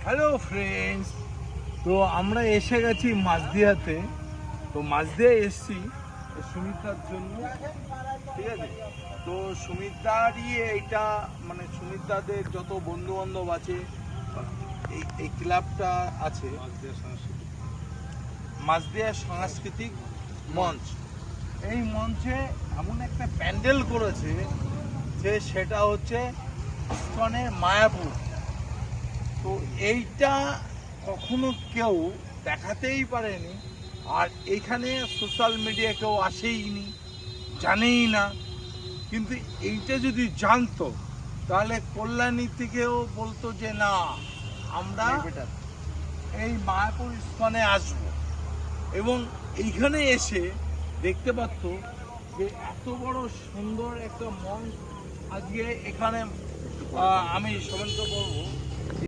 Hello friends, তো আমরা এসে গেছি মাঝদিয়াতে। তো মাঝদিয়া এসছি সুমিতার জন্য, ঠিক আছে। তো সুমিতারই এইটা মানে সুমিতাদের যত বন্ধু বান্ধব আছে এই ক্লাবটা আছে মাঝদিয়া সাংস্কৃতিক মঞ্চ। এই মঞ্চে এমন একটা প্যান্ডেল করেছে যে সেটা হচ্ছে ইসকনের মায়াপুর। তো এইটা কখনো কেউ দেখাতেই পারেনি, আর এইখানে সোশ্যাল মিডিয়া কেউ আসেইনি, জানেই না। কিন্তু এইটা যদি জানতো তাহলে কল্যাণী থেকেও বলতো যে না, আমরা এই মায়াপুর ইস্কনে আসবো, এবং এইখানে এসে দেখতে পাচ্ছ যে এত বড় সুন্দর একটা মঞ্চ আজকে এখানে আমি সমান্ত বলবো